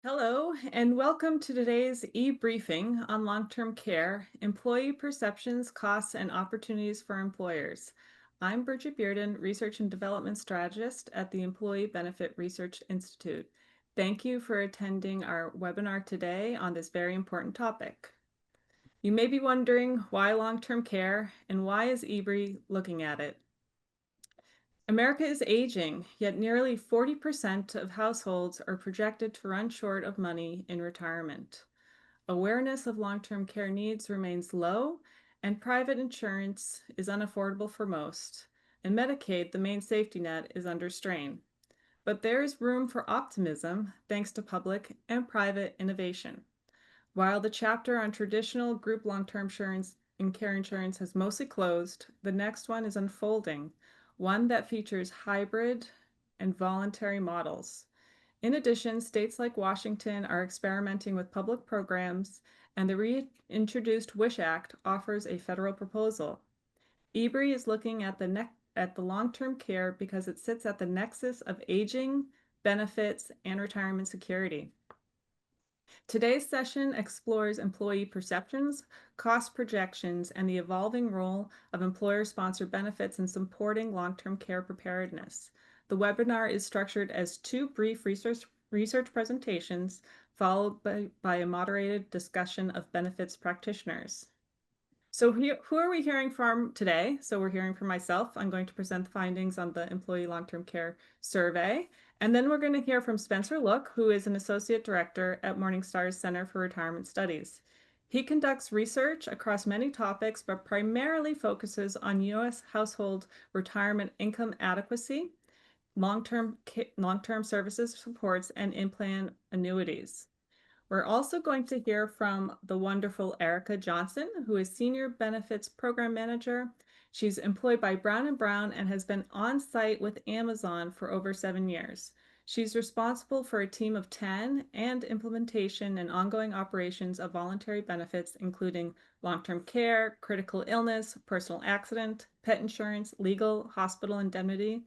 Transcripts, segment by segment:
Hello, and welcome to today's e-briefing on long-term care, employee perceptions, costs, and opportunities for employers. I'm Bridget Bearden, Research and Development Strategist at the Employee Benefit Research Institute. Thank you for attending our webinar today on this very important topic. You may be wondering why long-term care and why is eBri looking at it? America is aging, yet nearly 40% of households are projected to run short of money in retirement. Awareness of long-term care needs remains low, and private insurance is unaffordable for most, and Medicaid, the main safety net, is under strain. But there is room for optimism thanks to public and private innovation. While the chapter on traditional group long-term insurance and care insurance has mostly closed, the next one is unfolding, one that features hybrid and voluntary models. In addition, states like Washington are experimenting with public programs, and the reintroduced WISH Act offers a federal proposal. eBri is looking at the long-term care because it sits at the nexus of aging, benefits, and retirement security. Today's session explores employee perceptions, cost projections, and the evolving role of employer-sponsored benefits in supporting long-term care preparedness. The webinar is structured as two brief research presentations, followed by a moderated discussion of benefits practitioners. So who are we hearing from today? So we're hearing from myself. I'm going to present the findings on the Employee Long-Term Care Survey. And then we're going to hear from Spencer Look, who is an Associate Director at Morningstar's Center for Retirement Studies. He conducts research across many topics, but primarily focuses on U.S. household retirement income adequacy, long-term services supports, and in-plan annuities. We're also going to hear from the wonderful Erica Johnson, who is Senior Benefits Program Manager. She's employed by Brown & Brown and has been on site with Amazon for over 7 years. She's responsible for a team of 10 and implementation and ongoing operations of voluntary benefits, including long-term care, critical illness, personal accident, pet insurance, legal, hospital indemnity,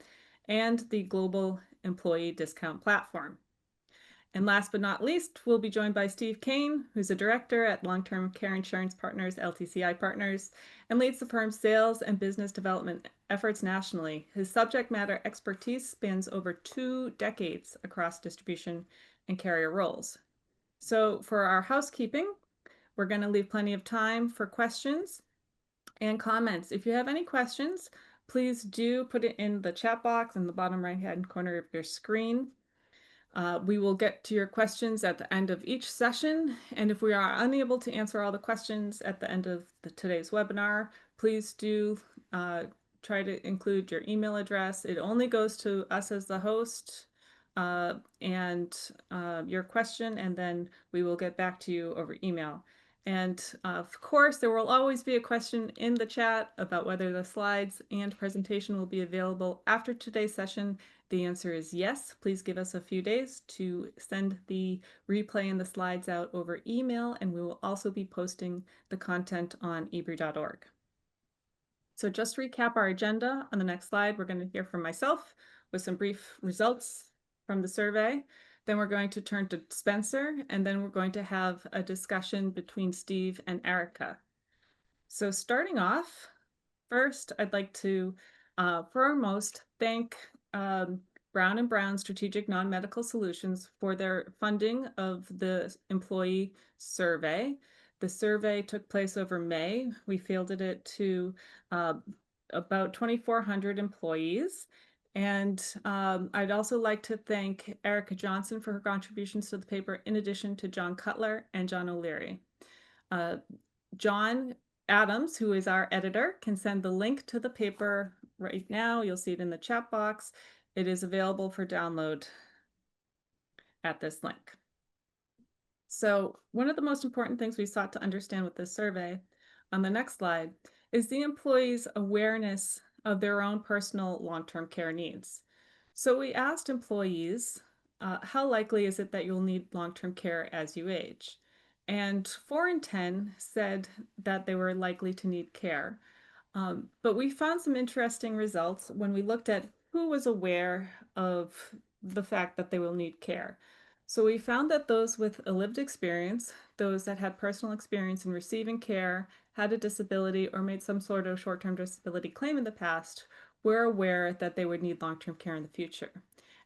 and the global employee discount platform. And last but not least, we'll be joined by Steve Kane, who's a director at Long-Term Care Insurance Partners, LTCI Partners, and leads the firm's sales and business development efforts nationally. His subject matter expertise spans over 2 decades across distribution and carrier roles. So for our housekeeping, we're going to leave plenty of time for questions and comments. If you have any questions, please do put it in the chat box in the bottom right-hand corner of your screen. We will get to your questions at the end of each session, and if we are unable to answer all the questions at the end of today's webinar, please do try to include your email address. It only goes to us as the host and your question, and then we will get back to you over email. And of course, there will always be a question in the chat about whether the slides and presentation will be available after today's session. The answer is yes. Please give us a few days to send the replay and the slides out over email, and we will also be posting the content on ebri.org. So just to recap our agenda, on the next slide, we're going to hear from myself with some brief results from the survey. Then we're going to turn to Spencer, and then we're going to have a discussion between Steve and Erica. So starting off, first, I'd like to foremost thank Brown & Brown Strategic Non-Medical Solutions for their funding of the employee survey. The survey took place over May. We fielded it to about 2,400 employees. And I'd also like to thank Erica Johnson for her contributions to the paper, in addition to John Cutler and John O'Leary. John Adams, who is our editor, can send the link to the paper right now. You'll see it in the chat box. It is available for download at this link. So one of the most important things we sought to understand with this survey, on the next slide, is the employees' awareness of their own personal long-term care needs. So we asked employees, how likely is it that you'll need long-term care as you age? And 4 in 10 said that they were likely to need care. But we found some interesting results when we looked at who was aware of the fact that they will need care. So we found that those with a lived experience, those that had personal experience in receiving care, had a disability, or made some sort of short-term disability claim in the past, were aware that they would need long-term care in the future.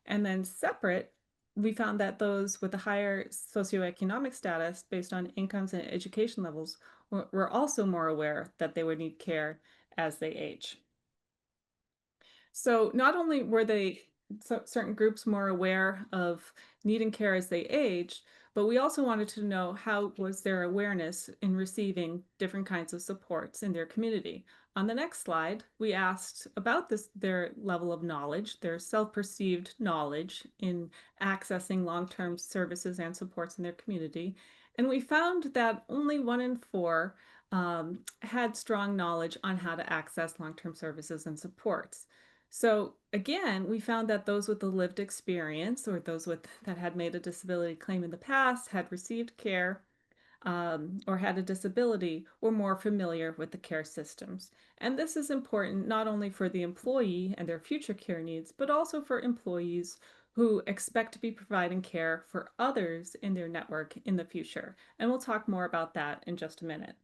And then separate, we found that those with a higher socioeconomic status based on incomes and education levels were also more aware that they would need care as they age. So not only were they certain groups more aware of needing care as they aged, but we also wanted to know how was their awareness in receiving different kinds of supports in their community. On the next slide, we asked about their level of knowledge, their self-perceived knowledge in accessing long-term services and supports in their community. And we found that only 1 in 4 had strong knowledge on how to access long-term services and supports. So again, we found that those with the lived experience or those with that had made a disability claim in the past had received care or had a disability were more familiar with the care systems. And this is important not only for the employee and their future care needs, but also for employees who expect to be providing care for others in their network in the future. And we'll talk more about that in just a minute.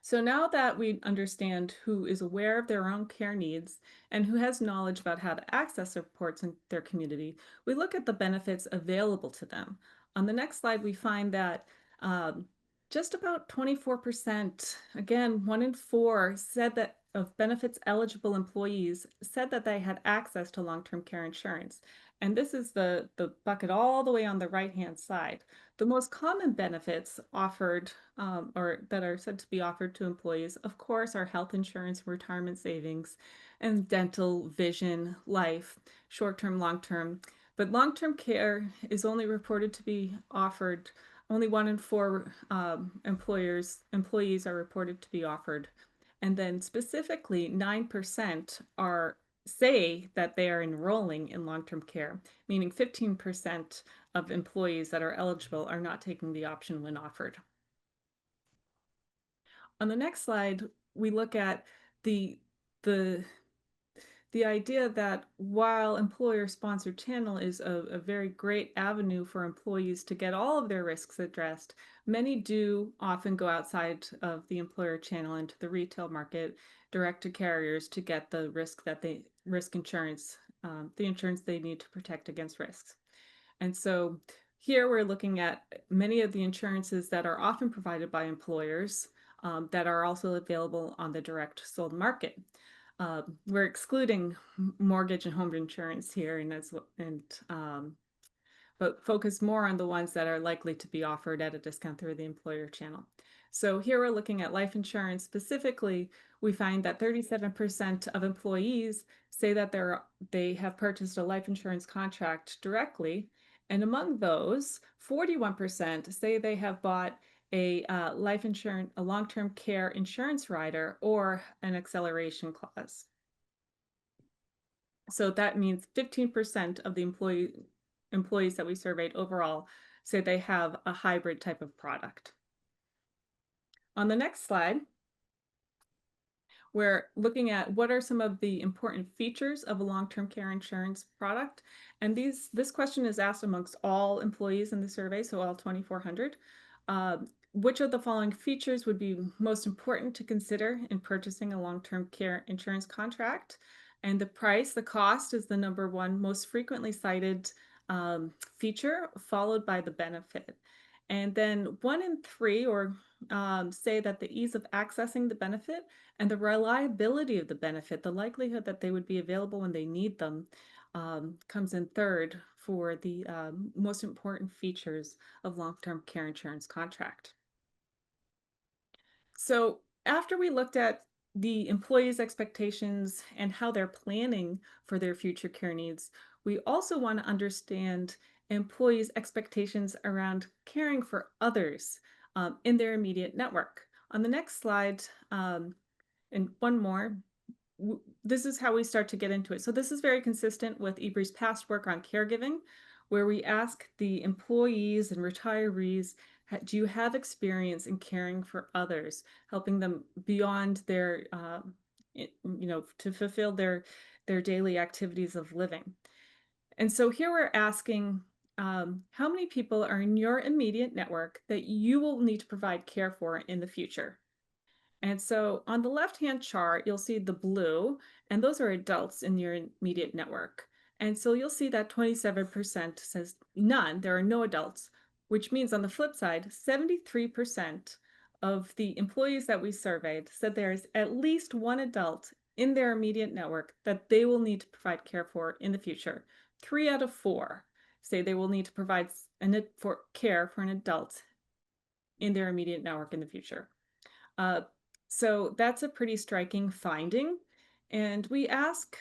So now that we understand who is aware of their own care needs and who has knowledge about how to access supports in their community, we look at the benefits available to them. On the next slide, we find that um, just about 24%, again, 1 in 4, said that of benefits eligible employees said that they had access to long-term care insurance. And this is the bucket all the way on the right-hand side. The most common benefits offered or that are said to be offered to employees, of course, are health insurance, retirement savings, and dental, vision, life, short-term, long-term. But long-term care is only reported to be offered, only 1 in 4 employees are reported to be offered. And then specifically, 9% are say that they are enrolling in long-term care, meaning 15% of employees that are eligible are not taking the option when offered. On the next slide, we look at the the the idea that while employer-sponsored channel is a very great avenue for employees to get all of their risks addressed, many do often go outside of the employer channel into the retail market, direct to carriers to get the risk insurance, the insurance they need to protect against risks. And so here we're looking at many of the insurances that are often provided by employers that are also available on the direct sold market. We're excluding mortgage and home insurance here, but focus more on the ones that are likely to be offered at a discount through the employer channel. So here we're looking at life insurance specifically. We find that 37% of employees say that they have purchased a life insurance contract directly. And among those, 41% say they have bought a life insurance, a long-term care insurance rider or an acceleration clause. So that means 15% of the employees that we surveyed overall say they have a hybrid type of product. On the next slide, we're looking at what are some of the important features of a long-term care insurance product. And this question is asked amongst all employees in the survey, so all 2,400. Which of the following features would be most important to consider in purchasing a long-term care insurance contract? And the cost is the number one most frequently cited feature, followed by the benefit. And then 1 in 3 say that the ease of accessing the benefit and the reliability of the benefit, the likelihood that they would be available when they need them, comes in third for the most important features of long-term care insurance contract. So after we looked at the employees' expectations and how they're planning for their future care needs, we also want to understand employees' expectations around caring for others in their immediate network. On the next slide, and one more, this is how we start to get into it. So this is very consistent with eBree's past work on caregiving, where we ask the employees and retirees, do you have experience in caring for others, helping them beyond their, to fulfill their daily activities of living? And so here we're asking How many people are in your immediate network that you will need to provide care for in the future? And so on the left-hand chart, you'll see the blue, and those are adults in your immediate network. And so you'll see that 27% says none, there are no adults, which means on the flip side, 73% of the employees that we surveyed said there is at least one adult in their immediate network that they will need to provide care for in the future. 3 out of 4 say they will need to provide care for an adult in their immediate network in the future. Uh, so that's a pretty striking finding. And we ask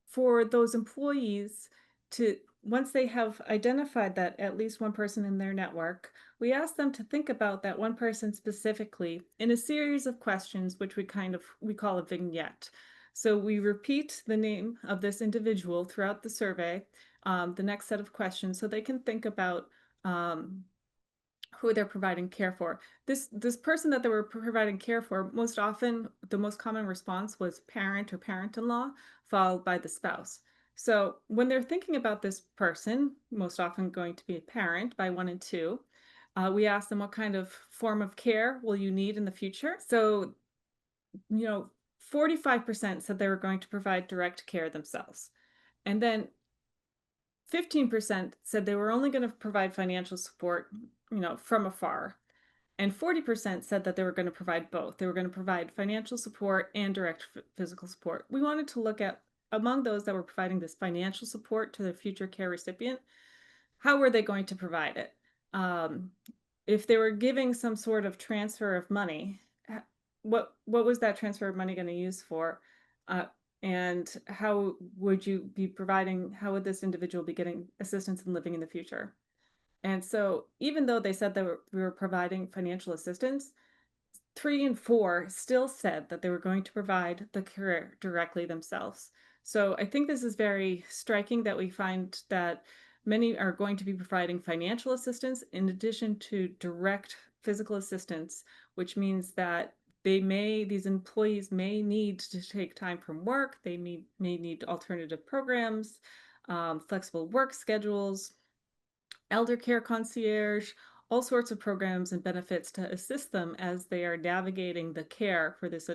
for those employees to, once they have identified that at least one person in their network, we ask them to think about that one person specifically in a series of questions, which we call a vignette. So we repeat the name of this individual throughout the survey, the next set of questions, so they can think about um, who they're providing care for. This person that they were providing care for, most often the most common response was parent or parent-in-law, followed by the spouse. So when they're thinking about this person, most often going to be a parent by 1 and 2, we ask them what kind of form of care will you need in the future. So, you know, 45% said they were going to provide direct care themselves. And then 15% said they were only going to provide financial support, from afar. And 40% said that they were going to provide both. They were going to provide financial support and direct physical support. We wanted to look at, among those that were providing this financial support to the future care recipient, how were they going to provide it? Um, if they were giving some sort of transfer of money, what was that transfer of money going to use for? Uh, and how would you be providing, how would this individual be getting assistance in living in the future? And so even though they said that we were providing financial assistance, 3 and 4 still said that they were going to provide the care directly themselves. So I think this is very striking that we find that many are going to be providing financial assistance in addition to direct physical assistance, which means that these employees may need to take time from work, they may need alternative programs, flexible work schedules, elder care concierge, all sorts of programs and benefits to assist them as they are navigating the care for this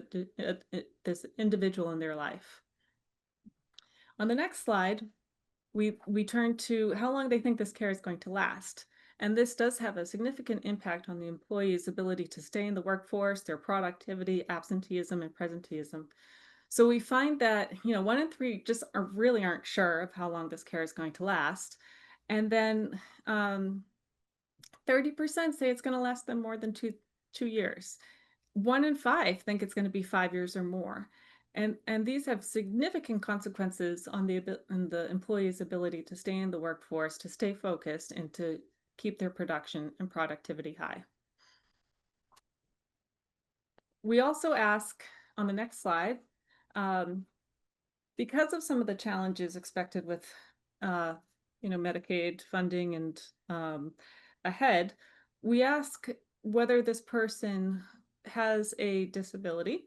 individual in their life. On the next slide, we turn to how long they think this care is going to last. And this does have a significant impact on the employee's ability to stay in the workforce, their productivity, absenteeism, and presenteeism. So we find that, 1 in 3 just really aren't sure of how long this care is going to last. And then 30% say it's going to last them more than two years. 1 in 5 think it's going to be 5 years or more. And these have significant consequences on the employee's ability to stay in the workforce, to stay focused, and to keep their production and productivity high. We also ask on the next slide, because of some of the challenges expected with Medicaid funding and ahead, we ask whether this person has a disability,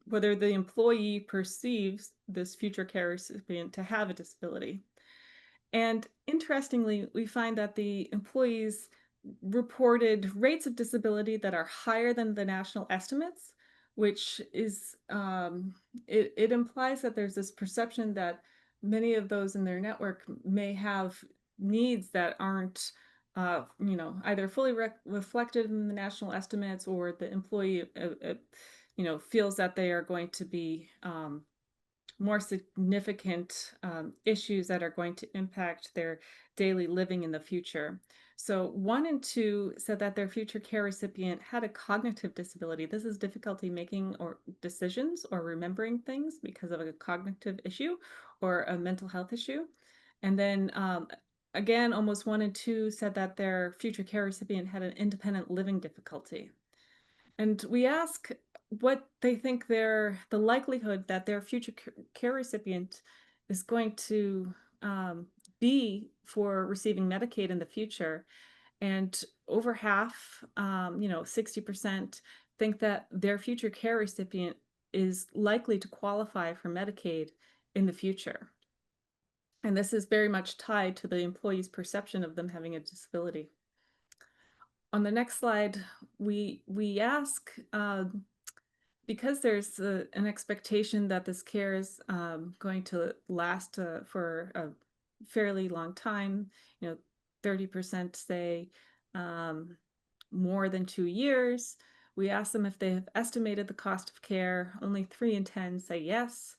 whether the employee perceives this future care recipient to have a disability. And interestingly, we find that the employees reported rates of disability that are higher than the national estimates, which is, it implies that there's this perception that many of those in their network may have needs that aren't, either fully reflected in the national estimates, or the employee, feels that they are going to be more significant issues that are going to impact their daily living in the future. So 1 and 2 said that their future care recipient had a cognitive disability. This is difficulty making or decisions or remembering things because of a cognitive issue or a mental health issue. And then again, almost 1 and 2 said that their future care recipient had an independent living difficulty. And we ask what they think the likelihood that their future care recipient is going to be for receiving Medicaid in the future. And over half, 60%, think that their future care recipient is likely to qualify for Medicaid in the future. And this is very much tied to the employee's perception of them having a disability. On the next slide, we ask, because there's an expectation that this care is going to last for a fairly long time, 30% say more than 2 years. We ask them if they have estimated the cost of care. Only 3 in 10 say yes.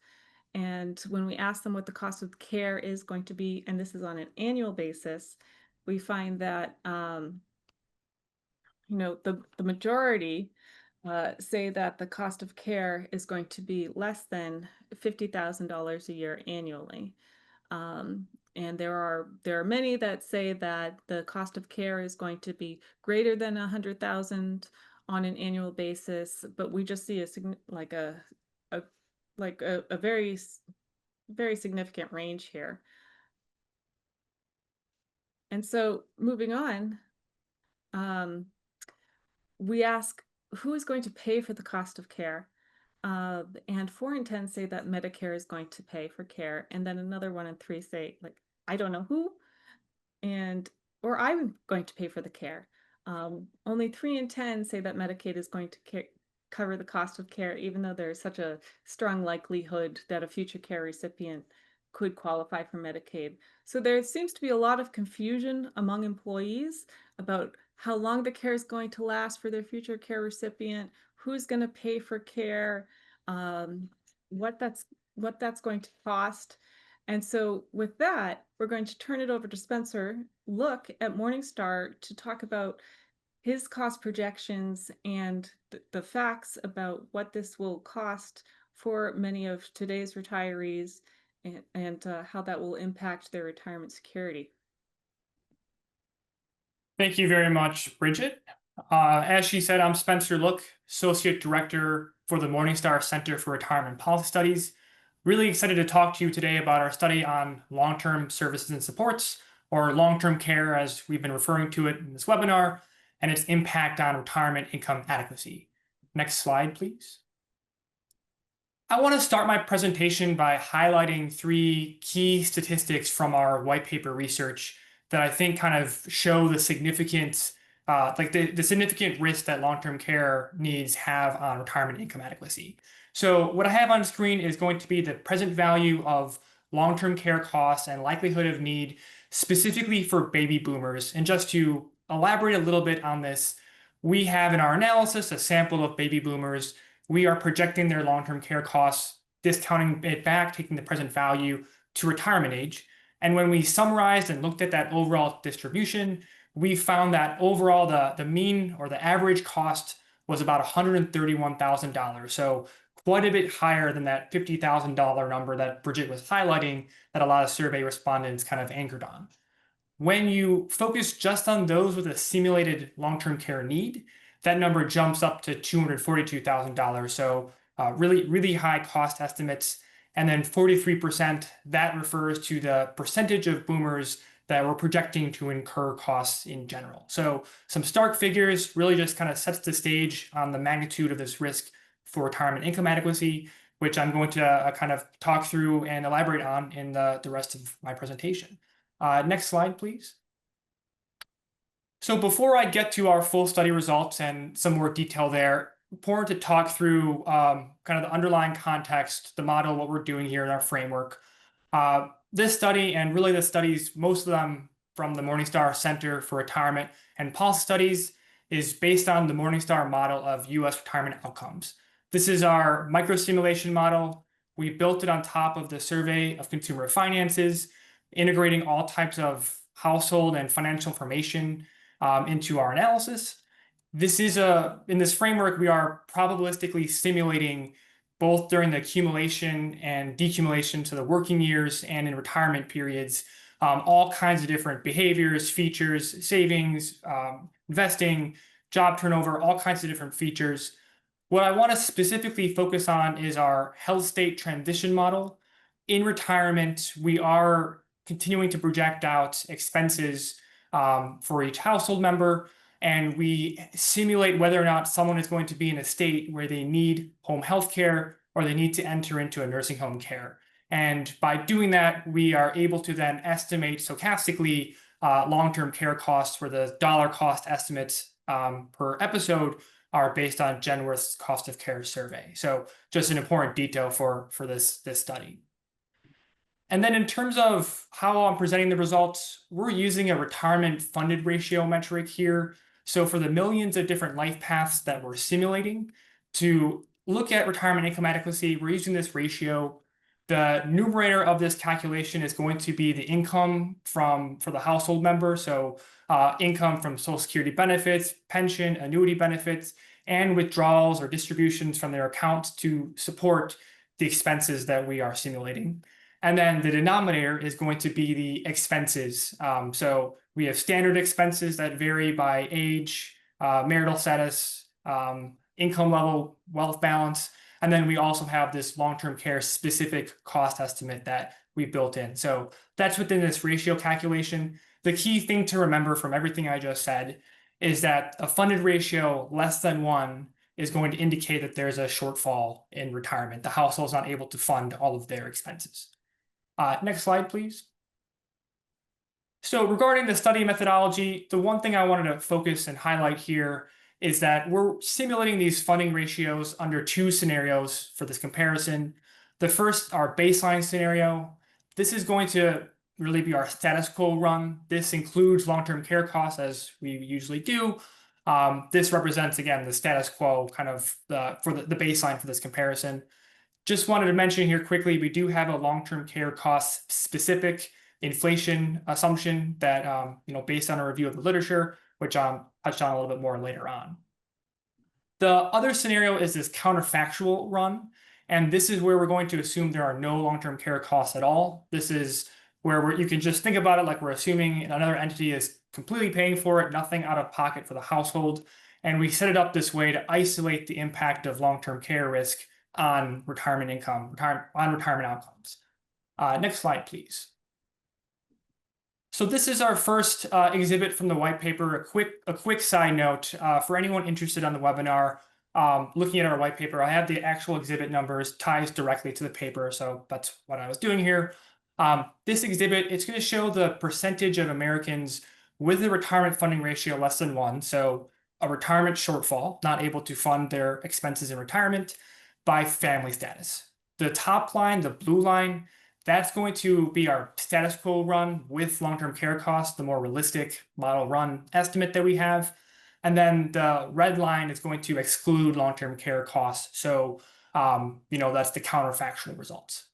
And when we ask them what the cost of care is going to be, and this is on an annual basis, we find that the majority say that the cost of care is going to be less than $50,000 a year annually. And there are many that say that the cost of care is going to be greater than 100,000 on an annual basis, but we just see a very significant range here. And so moving on, we ask who is going to pay for the cost of care? And 4 in 10 say that Medicare is going to pay for care. And then another 1 in 3 say, like, I don't know who, or I'm going to pay for the care. Only 3 in 10 say that Medicaid is going to cover the cost of care, even though there's such a strong likelihood that a future care recipient could qualify for Medicaid. So there seems to be a lot of confusion among employees about how long the care is going to last for their future care recipient, who's going to pay for care, what that's going to cost. And so with that, we're going to turn it over to Spencer, look at Morningstar to talk about his cost projections and the facts about what this will cost for many of today's retirees and how that will impact their retirement security. Thank you very much, Bridget. As she said, I'm Spencer Look, Associate Director for the Morningstar Center for Retirement Policy Studies. Really excited to talk to you today about our study on long-term services and supports, or long-term care as we've been referring to it in this webinar, and its impact on retirement income adequacy. Next slide, please. I want to start my presentation by highlighting 3 key statistics from our white paper research that I think kind of show the significant, the significant risk that long-term care needs have on retirement income adequacy. So what I have on screen is going to be the present value of long-term care costs and likelihood of need specifically for baby boomers. And just to elaborate a little bit on this, we have in our analysis a sample of baby boomers. We are projecting their long-term care costs, discounting it back, taking the present value to retirement age. And when we summarized and looked at that overall distribution, we found that overall the mean or the average cost was about $131,000. So quite a bit higher than that $50,000 number that Bridget was highlighting that a lot of survey respondents kind of anchored on. When you focus just on those with a simulated long-term care need, that number jumps up to $242,000. So really, really high cost estimates. And then 43%, that refers to the percentage of boomers that we're projecting to incur costs in general. So some stark figures really just kind of sets the stage on the magnitude of this risk for retirement income adequacy, which I'm going to kind of talk through and elaborate on in the rest of my presentation. Next slide, please. So before I get to our full study results and some more detail there, important to talk through kind of the underlying context, the model, what we're doing here in our framework. This study, and really the studies, most of them from the Morningstar Center for Retirement and Policy Studies, is based on the Morningstar model of U.S. retirement outcomes. This is our micro-simulation model. We built it on top of the Survey of Consumer Finances, integrating all types of household and financial information into our analysis. In this framework, we are probabilistically simulating both during the accumulation and decumulation to the working years and in retirement periods, all kinds of different behaviors, features, savings, investing, job turnover, all kinds of different features. What I want to specifically focus on is our health state transition model. In retirement, we are continuing to project out expenses for each household member, and we simulate whether or not someone is going to be in a state where they need home health care or they need to enter into a nursing home care. And by doing that, we are able to then estimate stochastically long-term care costs, where the dollar cost estimates per episode are based on Genworth's cost of care survey. So just an important detail for this study. And then in terms of how I'm presenting the results, we're using a retirement funded ratio metric here. So for the millions of different life paths that we're simulating to look at retirement income adequacy, we're using this ratio. The numerator of this calculation is going to be the income for the household member. So income from Social Security benefits, pension, annuity benefits, and withdrawals or distributions from their accounts to support the expenses that we are simulating. And then the denominator is going to be the expenses. So we have standard expenses that vary by age, marital status, income level, wealth balance. And then we also have this long-term care specific cost estimate that we built in. So that's within this ratio calculation. The key thing to remember from everything I just said is that a funded ratio less than 1 is going to indicate that there's a shortfall in retirement. The household's not able to fund all of their expenses. Next slide, please. So regarding the study methodology, the one thing I wanted to focus and highlight here is that we're simulating these funding ratios under 2 scenarios for this comparison. The first, our baseline scenario. This is going to really be our status quo run. This includes long-term care costs, as we usually do. This represents, again, the status quo kind of for the baseline for this comparison. Just wanted to mention here quickly, we do have a long-term care cost specific inflation assumption that, based on a review of the literature, which I'll touch on a little bit more later on. The other scenario is this counterfactual run. And this is where we're going to assume there are no long-term care costs at all. This is where you can just think about it like we're assuming another entity is completely paying for it, nothing out of pocket for the household. And we set it up this way to isolate the impact of long-term care risk on retirement income, on retirement outcomes. Next slide, please. So this is our first exhibit from the white paper. A quick side note for anyone interested on the webinar, looking at our white paper, I have the actual exhibit numbers ties directly to the paper, so that's what I was doing here. This exhibit, it's going to show the percentage of Americans with a retirement funding ratio less than 1, so a retirement shortfall, not able to fund their expenses in retirement, by family status. The top line, the blue line, that's going to be our status quo run with long-term care costs, the more realistic model run estimate that we have. And then the red line is going to exclude long-term care costs. So, that's the counterfactual results.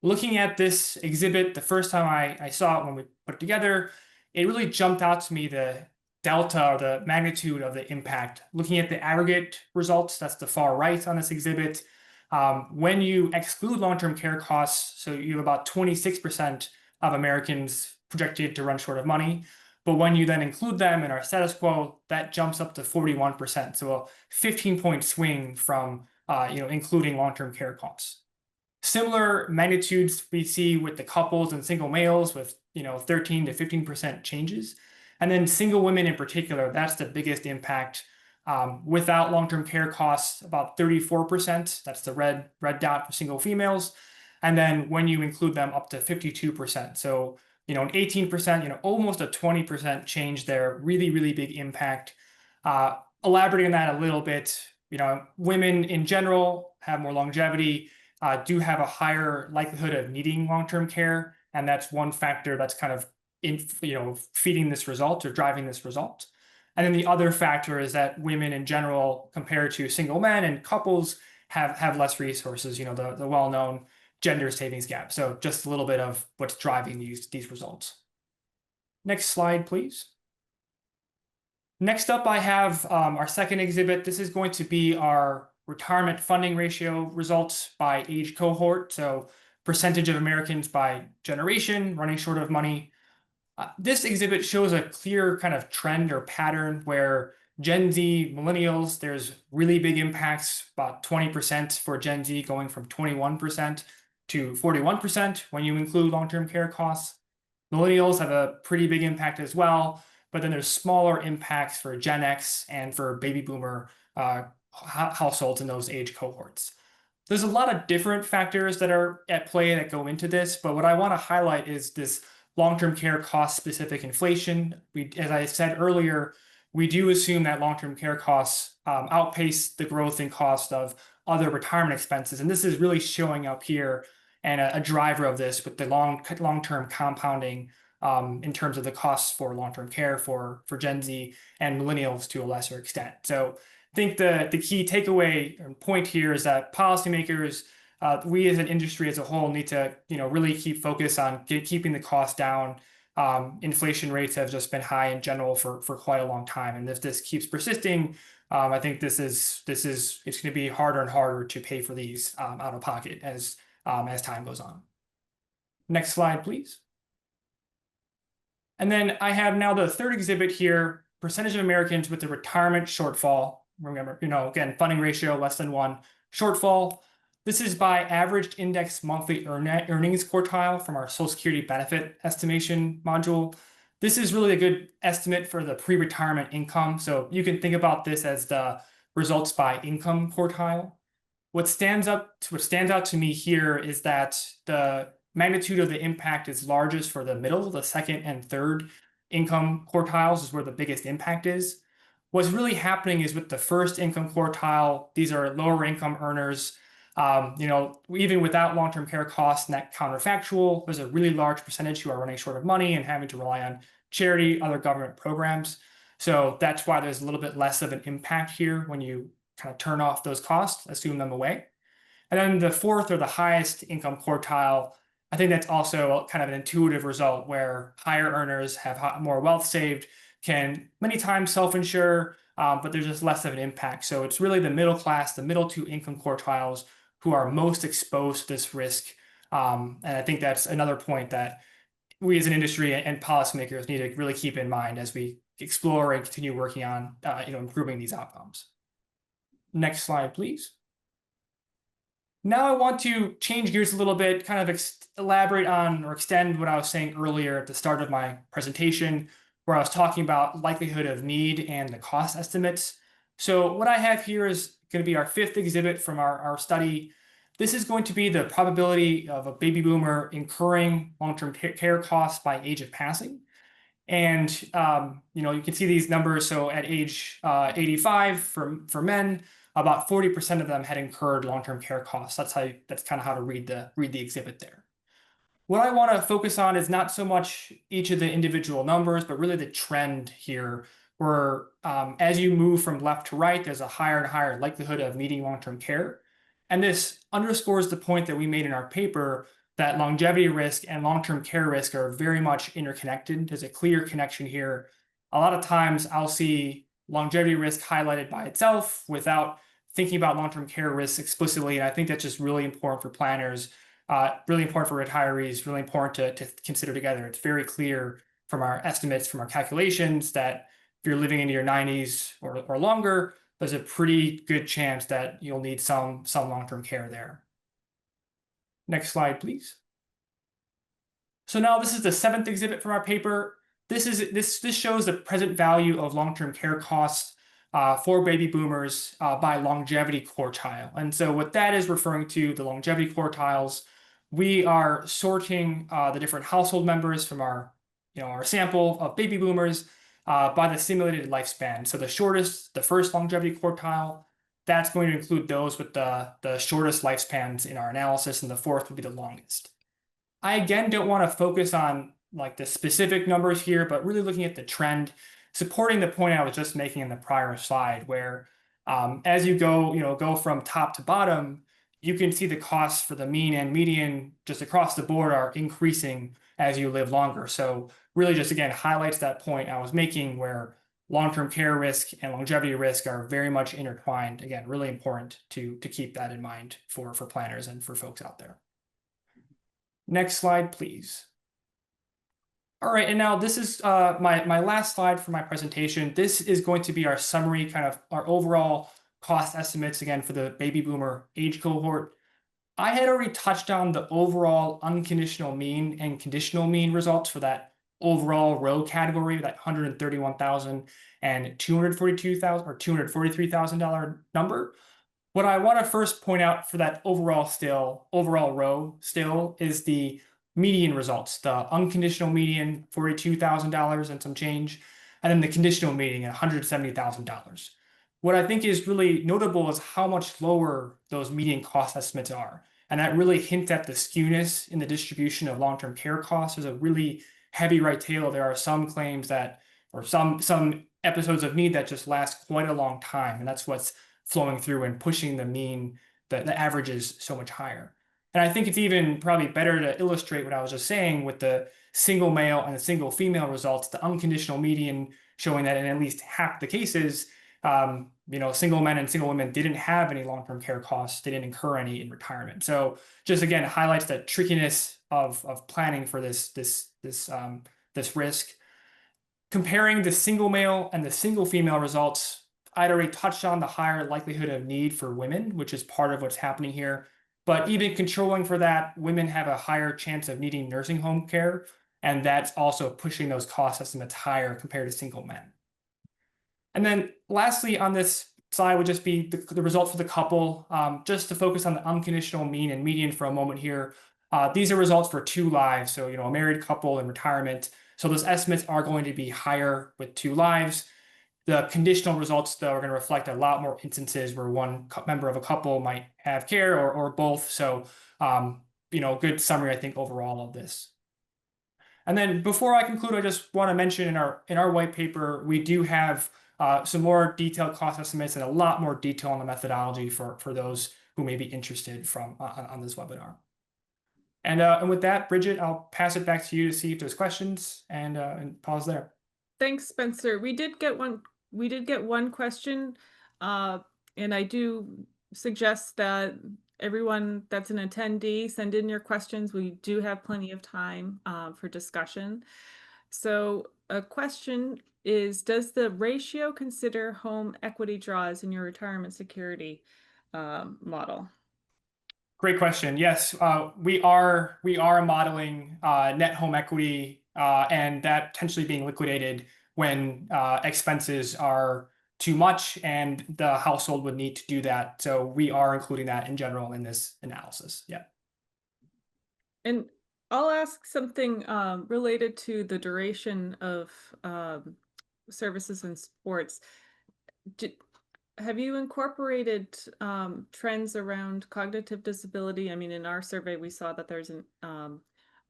Looking at this exhibit, the first time I saw it when we put it together, it really jumped out to me the delta or the magnitude of the impact. Looking at the aggregate results, that's the far right on this exhibit. When you exclude long-term care costs, so you have about 26% of Americans projected to run short of money. But when you then include them in our status quo, that jumps up to 41%. So a 15-point swing from including long-term care costs. Similar magnitudes we see with the couples and single males with 13 to 15% changes. And then single women in particular, that's the biggest impact. Without long-term care costs, about 34%. That's the red dot for single females. And then when you include them, up to 52%. So, an 18%, almost a 20% change there. Really, really big impact. Elaborating on that a little bit, women in general have more longevity, do have a higher likelihood of needing long-term care. And that's one factor that's kind of feeding this result or driving this result. And then the other factor is that women in general, compared to single men and couples, have less resources, the well-known gender savings gap. So just a little bit of what's driving these results. Next slide, please. Next up, I have our second exhibit. This is going to be our retirement funding ratio results by age cohort. So percentage of Americans by generation running short of money. This exhibit shows a clear kind of trend or pattern where Gen Z, millennials, there's really big impacts, about 20% for Gen Z going from 21% to 41% when you include long-term care costs. Millennials have a pretty big impact as well, but then there's smaller impacts for Gen X and for baby boomer households in those age cohorts. There's a lot of different factors that are at play that go into this, but what I want to highlight is this long-term care cost specific inflation. As I said earlier, we do assume that long-term care costs outpace the growth in cost of other retirement expenses. And this is really showing up here and a driver of this with the long-term compounding in terms of the costs for long-term care for Gen Z and millennials to a lesser extent. So I think the key takeaway and point here is that policymakers, we as an industry as a whole, need to really keep focus on keeping the cost down. Inflation rates have just been high in general for quite a long time, and if this keeps persisting, I think it's going to be harder and harder to pay for these out of pocket as time goes on. Next slide, please. And then I have now the third exhibit here: percentage of Americans with a retirement shortfall. Remember, again, funding ratio less than 1, shortfall. This is by averaged index monthly earnings quartile from our Social Security benefit estimation module. This is really a good estimate for the pre-retirement income. So you can think about this as the results by income quartile. What stands out to me here is that the magnitude of the impact is largest for the middle, the second and third income quartiles is where the biggest impact is. What's really happening is with the first income quartile, these are lower income earners. Even without long-term care costs, net counterfactual, there's a really large percentage who are running short of money and having to rely on charity, other government programs. So that's why there's a little bit less of an impact here when you kind of turn off those costs, assume them away. And then the fourth or the highest income quartile, I think that's also kind of an intuitive result where higher earners have more wealth saved, can many times self-insure, but there's just less of an impact. So it's really the middle class, the middle two income quartiles who are most exposed to this risk. And I think that's another point that we as an industry and policymakers need to really keep in mind as we explore and continue working on improving these outcomes. Next slide, please. Now I want to change gears a little bit, kind of elaborate on or extend what I was saying earlier at the start of my presentation, where I was talking about likelihood of need and the cost estimates. So what I have here is going to be our fifth exhibit from our study. This is going to be the probability of a baby boomer incurring long-term care costs by age of passing. And you can see these numbers. So at age 85 for men, about 40% of them had incurred long-term care costs. That's kind of how to read the exhibit there. What I want to focus on is not so much each of the individual numbers, but really the trend here, where as you move from left to right, there's a higher and higher likelihood of needing long-term care. And this underscores the point that we made in our paper that longevity risk and long-term care risk are very much interconnected. There's a clear connection here. A lot of times I'll see longevity risk highlighted by itself without thinking about long-term care risks explicitly. And I think that's just really important for planners, really important for retirees, really important to consider together. It's very clear from our estimates, from our calculations, that if you're living into your 90s or longer, there's a pretty good chance that you'll need some long-term care there. Next slide, please. So now this is the seventh exhibit from our paper. This shows the present value of long-term care costs for baby boomers by longevity quartile. And so what that is referring to, the longevity quartiles, we are sorting the different household members from our sample of baby boomers by the simulated lifespan. So the first longevity quartile, that's going to include those with the shortest lifespans in our analysis, and the fourth would be the longest. I again don't want to focus on like the specific numbers here, but really looking at the trend, supporting the point I was just making in the prior slide, where as you go from top to bottom, you can see the costs for the mean and median just across the board are increasing as you live longer. So really just again highlights that point I was making, where long-term care risk and longevity risk are very much intertwined. Again, really important to keep that in mind for planners and for folks out there. Next slide, please. All right, and now this is my last slide for my presentation. This is going to be our summary, kind of our overall cost estimates, again, for the baby boomer age cohort. I had already touched on the overall unconditional mean and conditional mean results for that overall row category, that $131,000 and $242,000 or $243,000 number. What I want to first point out for that overall row still is the median results, the unconditional median, $42,000 and some change, and then the conditional median, $170,000. What I think is really notable is how much lower those median cost estimates are. And that really hints at the skewness in the distribution of long-term care costs. There's a really heavy right tail. There are some claims that, or some episodes of need that just last quite a long time. And that's what's flowing through and pushing the averages so much higher. And I think it's even probably better to illustrate what I was just saying with the single male and the single female results, the unconditional median showing that in at least half the cases, single men and single women didn't have any long-term care costs. They didn't incur any in retirement. So just again highlights the trickiness of planning for this risk. Comparing the single male and the single female results, I'd already touched on the higher likelihood of need for women, which is part of what's happening here. But even controlling for that, women have a higher chance of needing nursing home care, and that's also pushing those cost estimates higher compared to single men. And then lastly, on this slide would just be the results for the couple. Just to focus on the unconditional mean and median for a moment here. These are results for 2 lives, so a married couple in retirement. So those estimates are going to be higher with 2 lives. The conditional results, though, are going to reflect a lot more instances where one member of a couple might have care or both. So, good summary, I think, overall of this. And then before I conclude, I just want to mention in our white paper, we do have some more detailed cost estimates and a lot more detail on the methodology for those who may be interested on this webinar. And with that, Bridget, I'll pass it back to you to see if there's questions and pause there. Thanks, Spencer. We did get one question, and I do suggest that everyone that's an attendee send in your questions. We do have plenty of time for discussion. So a question is, does the ratio consider home equity draws in your retirement security model? Great question. Yes, we are modeling net home equity and that potentially being liquidated when expenses are too much and the household would need to do that. So we are including that in general in this analysis. Yeah. And I'll ask something related to the duration of services in sports. Have you incorporated trends around cognitive disability? I mean, in our survey, we saw that there's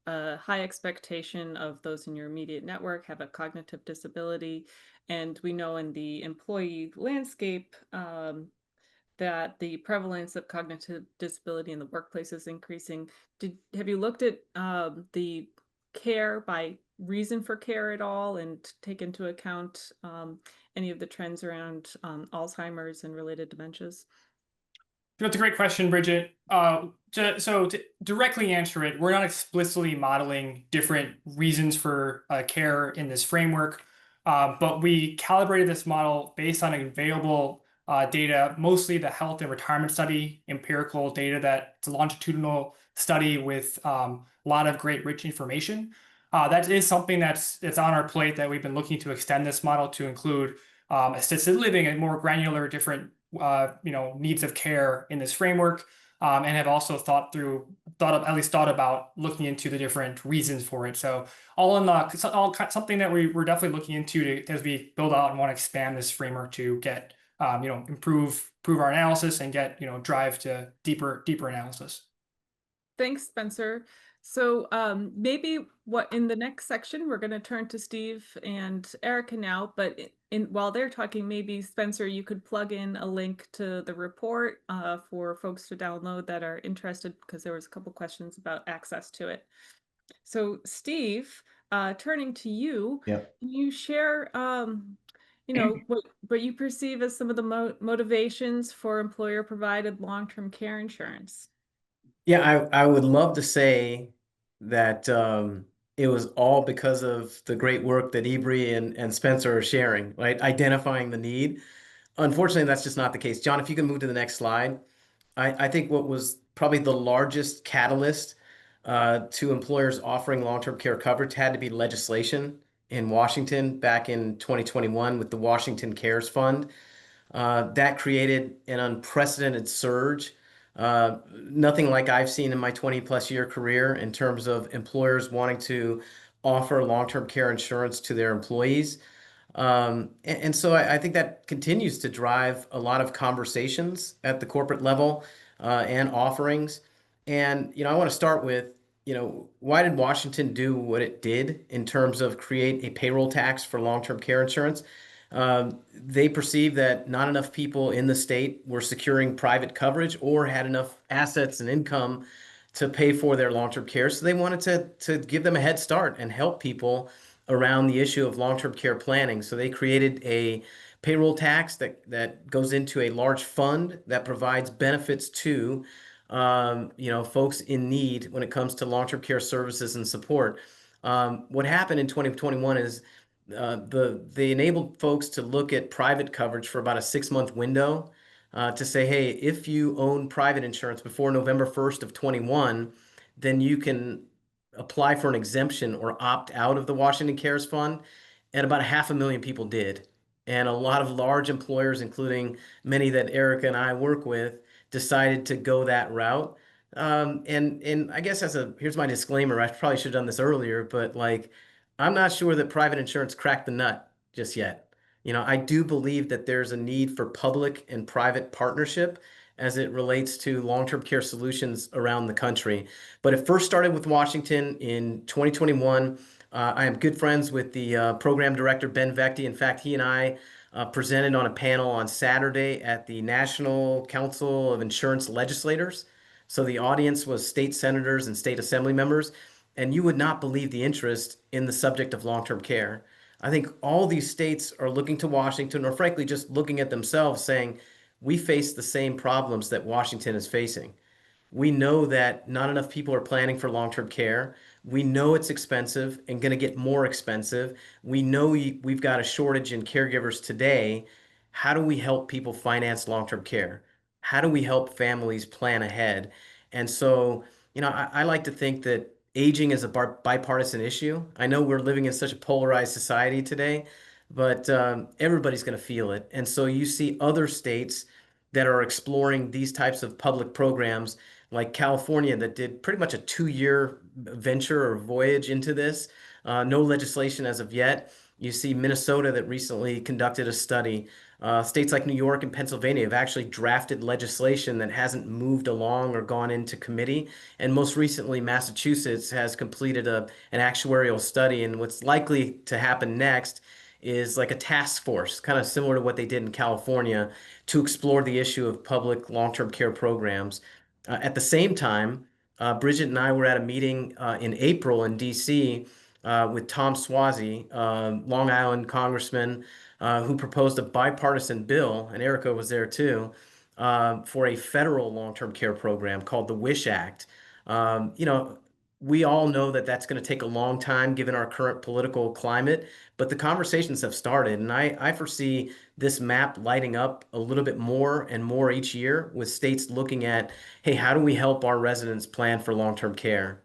a high expectation of those in your immediate network have a cognitive disability. And we know in the employee landscape that the prevalence of cognitive disability in the workplace is increasing. Have you looked at the care by reason for care at all and take into account any of the trends around Alzheimer's and related dementias? That's a great question, Bridget. To directly answer it, we're not explicitly modeling different reasons for care in this framework, but we calibrated this model based on available data, mostly the health and retirement study, empirical data that's a longitudinal study with a lot of great rich information. That is something that's on our plate that we've been looking to extend this model to include assisted living and more granular different needs of care in this framework, and have also thought about looking into the different reasons for it. So something that we're definitely looking into as we build out and want to expand this framework to get improve our analysis and get drive to deeper analysis. Thanks, Spencer. So maybe what in the next section, we're going to turn to Steve and Erica now, but while they're talking, maybe Spencer, you could plug in a link to the report for folks to download that are interested, because there was a couple questions about access to it. So Steve, turning to you, Yep. can you share what you perceive as some of the motivations for employer provided long-term care insurance? Yeah, I would love to say that it was all because of the great work that Ibri and Spencer are sharing, right? Identifying the need. Unfortunately, that's just not the case. John, if you can move to the next slide. I think what was probably the largest catalyst to employers offering long-term care coverage had to be legislation in Washington back in 2021 with the Washington Cares Fund. That created an unprecedented surge. Nothing like I've seen in my 20 plus year career in terms of employers wanting to offer long-term care insurance to their employees. And so I think that continues to drive a lot of conversations at the corporate level and offerings. And, I want to start with, why did Washington do what it did in terms of create a payroll tax for long-term care insurance? They perceived that not enough people in the state were securing private coverage or had enough assets and income to pay for their long-term care. So they wanted to give them a head start and help people around the issue of long-term care planning. So they created a payroll tax that goes into a large fund that provides benefits to folks in need when it comes to long-term care services and support. What happened in 2021 is they enabled folks to look at private coverage for about a 6 month window to say, hey, if you own private insurance before November 1st of 21, then you can apply for an exemption or opt out of the Washington Cares Fund. And about 500,000 people did. And a lot of large employers, including many that Erica and I work with, decided to go that route. And I guess here's my disclaimer. I probably should have done this earlier, but like I'm not sure that private insurance cracked the nut just yet. I do believe that there's a need for public and private partnership as it relates to long-term care solutions around the country. But it first started with Washington in 2021. I am good friends with the program director, Ben Vecti. In fact, he and I presented on a panel on Saturday at the National Council of Insurance Legislators. So the audience was state senators and state assembly members, and you would not believe the interest in the subject of long-term care. I think all these states are looking to Washington, or frankly, just looking at themselves saying, we face the same problems that Washington is facing. We know that not enough people are planning for long-term care. We know it's expensive and going to get more expensive. We know we've got a shortage in caregivers today. How do we help people finance long-term care? How do we help families plan ahead? And so, I like to think that aging is a bipartisan issue. I know we're living in such a polarized society today, but everybody's going to feel it. And so you see other states that are exploring these types of public programs like California that did pretty much a 2 year venture or voyage into this. No legislation as of yet. You see Minnesota that recently conducted a study. States like New York and Pennsylvania have actually drafted legislation that hasn't moved along or gone into committee. And most recently, Massachusetts has completed an actuarial study. And what's likely to happen next is like a task force, kind of similar to what they did in California, to explore the issue of public long-term care programs. At the same time, Bridget and I were at a meeting in April in DC with Tom Suozzi, Long Island congressman, who proposed a bipartisan bill, and Erica was there too, for a federal long-term care program called the WISH Act. We all know that that's going to take a long time given our current political climate, but the conversations have started, and I foresee this map lighting up a little bit more and more each year with states looking at, hey, how do we help our residents plan for long-term care?